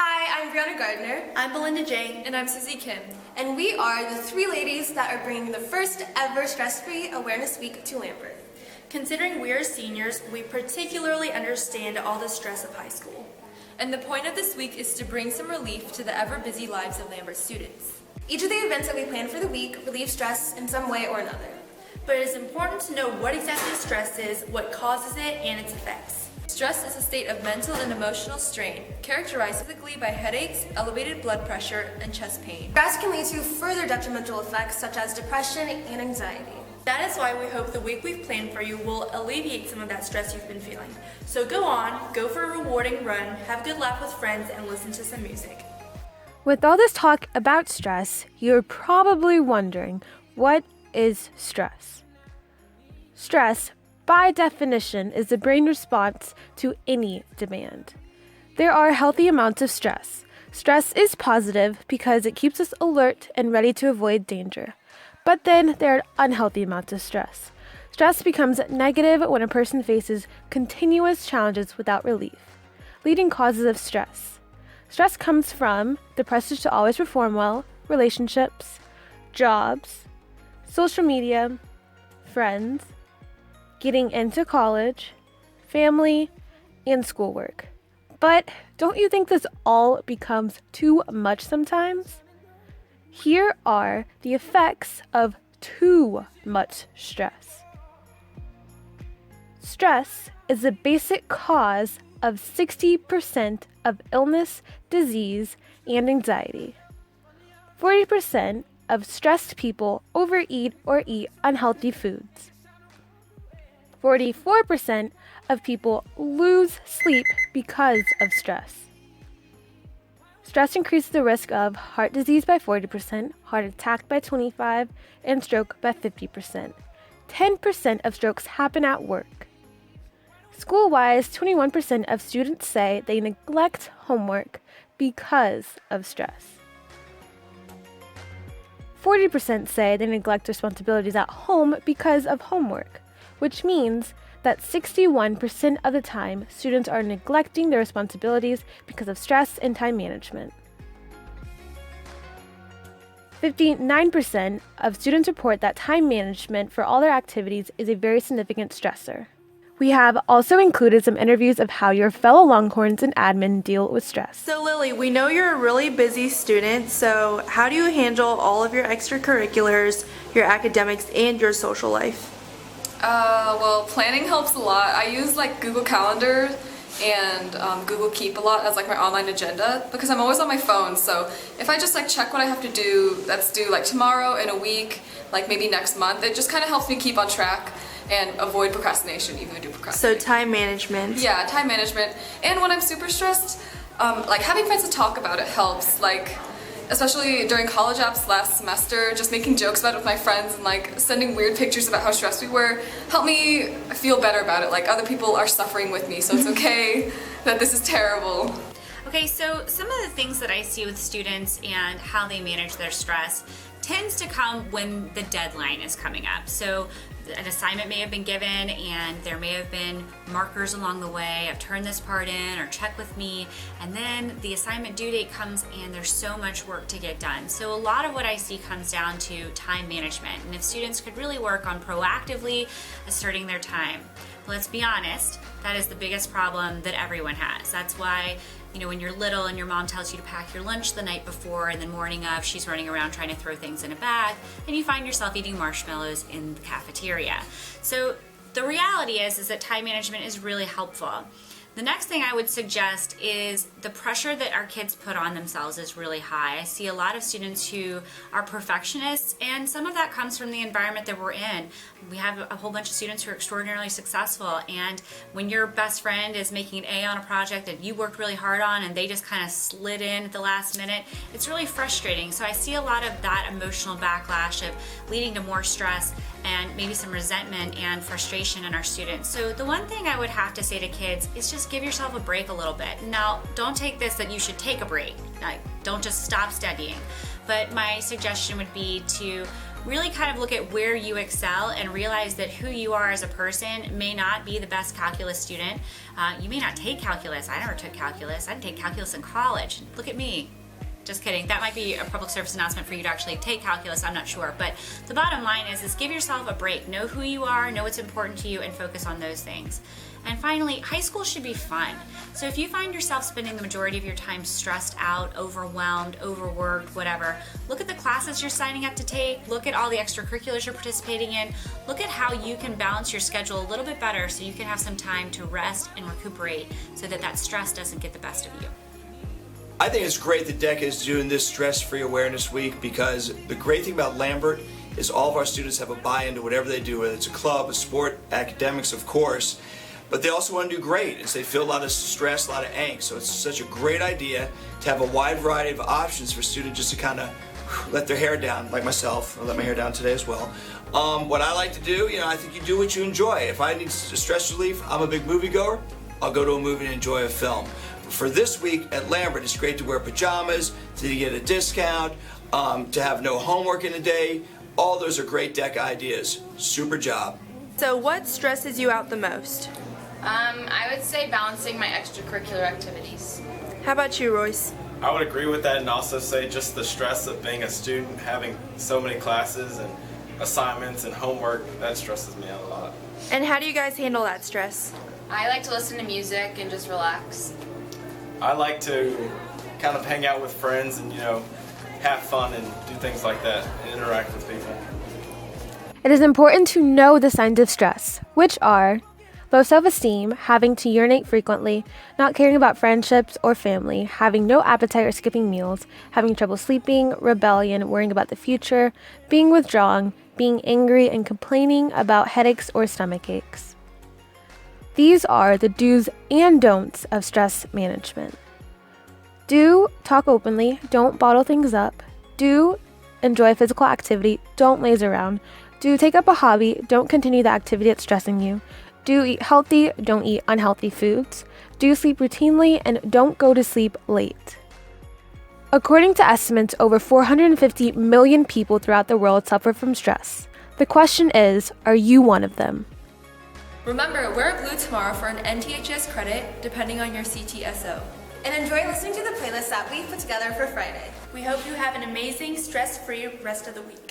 Hi, I'm Brianna Gardner. I'm Belinda Jane. And I'm Susie Kim. And we are the three ladies that are bringing the first ever Stress-Free Awareness Week to Lambert. Considering we are seniors, we particularly understand all the stress of high school. And the point of this week is to bring some relief to the ever-busy lives of Lambert students. Each of the events that we plan for the week relieve stress in some way or another. But it is important to know what exactly stress is, what causes it, and its effects. Stress is a state of mental and emotional strain, characterized typically by headaches, elevated blood pressure, and chest pain. Stress can lead to further detrimental effects such as depression and anxiety. That is why we hope the week we've planned for you will alleviate some of that stress you've been feeling. So go on, go for a rewarding run, have a good laugh with friends, and listen to some music. With all this talk about stress, you're probably wondering, what is stress? Stress, by definition, is the brain response to any demand. There are healthy amounts of stress. Stress is positive because it keeps us alert and ready to avoid danger. But then there are unhealthy amounts of stress. Stress becomes negative when a person faces continuous challenges without relief. Leading causes of stress. Stress comes from the pressure to always perform well, relationships, jobs, social media, friends, getting into college, family, and schoolwork. But don't you think this all becomes too much sometimes? Here are the effects of too much stress. Stress is the basic cause of 60% of illness, disease, and anxiety. 40% of stressed people overeat or eat unhealthy foods. 44% of people lose sleep because of stress. Stress increases the risk of heart disease by 40%, heart attack by 25%, and stroke by 50%. 10% of strokes happen at work. School-wise, 21% of students say they neglect homework because of stress. 40% say they neglect responsibilities at home because of homework, which means that 61% of the time, students are neglecting their responsibilities because of stress and time management. 59% of students report that time management for all their activities is a very significant stressor. We have also included some interviews of how your fellow Longhorns and admin deal with stress. So Lily, we know you're a really busy student, so how do you handle all of your extracurriculars, your academics, and your social life? Well, planning helps a lot. I use Google Calendar and Google Keep a lot as my online agenda because I'm always on my phone. So if I just check what I have to do that's due tomorrow, in a week, maybe next month, it just kind of helps me keep on track and avoid procrastination, even though I do procrastinate. So time management. Yeah, time management. And when I'm super stressed, having friends to talk about it helps. Especially during college apps last semester, just making jokes about it with my friends and sending weird pictures about how stressed we were helped me feel better about it. Other people are suffering with me, so it's okay that this is terrible. Okay, so some of the things that I see with students and how they manage their stress tends to come when the deadline is coming up. So an assignment may have been given and there may have been markers along the way of turn this part in or check with me, and then the assignment due date comes and there's so much work to get done. So a lot of what I see comes down to time management, and if students could really work on proactively asserting their time. Let's be honest, that is the biggest problem that everyone has. That's why when you're little and your mom tells you to pack your lunch the night before and the morning of she's running around trying to throw things in a bag, and you find yourself eating marshmallows in the cafeteria. So the reality is that time management is really helpful. The next thing I would suggest is the pressure that our kids put on themselves is really high. I see a lot of students who are perfectionists, and some of that comes from the environment that we're in. We have a whole bunch of students who are extraordinarily successful, and when your best friend is making an A on a project that you worked really hard on and they just kind of slid in at the last minute, it's really frustrating. So I see a lot of that emotional backlash of leading to more stress and maybe some resentment and frustration in our students. So the one thing I would have to say to kids is just give yourself a break a little bit. Now, don't take this that you should take a break. Don't just stop studying. But my suggestion would be to really kind of look at where you excel and realize that who you are as a person may not be the best calculus student. You may not take calculus. I never took calculus. I didn't take calculus in college. Look at me. Just kidding. That might be a public service announcement for you to actually take calculus. I'm not sure. But the bottom line is give yourself a break. Know who you are, know what's important to you, and focus on those things. And finally, high school should be fun. So if you find yourself spending the majority of your time stressed out, overwhelmed, overworked, whatever, look at the classes you're signing up to take, look at all the extracurriculars you're participating in, look at how you can balance your schedule a little bit better so you can have some time to rest and recuperate so that that stress doesn't get the best of you. I think it's great that DECA is doing this Stress-Free Awareness Week because the great thing about Lambert is all of our students have a buy-in to whatever they do, whether it's a club, a sport, academics, of course, but they also want to do great. And so they feel a lot of stress, a lot of angst. So it's such a great idea to have a wide variety of options for students just to kind of let their hair down, like myself. I let my hair down today as well. What I like to do, I think you do what you enjoy. If I need stress relief, I'm a big moviegoer. I'll go to a movie and enjoy a film. For this week at Lambert, it's great to wear pajamas, to get a discount, to have no homework in a day. All those are great DECA ideas. Super job. So what stresses you out the most? I would say balancing my extracurricular activities. How about you, Royce? I would agree with that and also say just the stress of being a student, having so many classes and assignments and homework, that stresses me out a lot. And how do you guys handle that stress? I like to listen to music and just relax. I like to kind of hang out with friends and, have fun and do things like that and interact with people. It is important to know the signs of stress, which are low self-esteem, having to urinate frequently, not caring about friendships or family, having no appetite or skipping meals, having trouble sleeping, rebellion, worrying about the future, being withdrawn, being angry, and complaining about headaches or stomach aches. These are the do's and don'ts of stress management. Do talk openly, don't bottle things up. Do enjoy physical activity, don't laze around. Do take up a hobby, don't continue the activity that's stressing you. Do eat healthy, don't eat unhealthy foods. Do sleep routinely, and don't go to sleep late. According to estimates, over 450 million people throughout the world suffer from stress. The question is, are you one of them? Remember, wear blue tomorrow for an NTHS credit, depending on your CTSO. And enjoy listening to the playlist that we put together for Friday. We hope you have an amazing, stress-free rest of the week.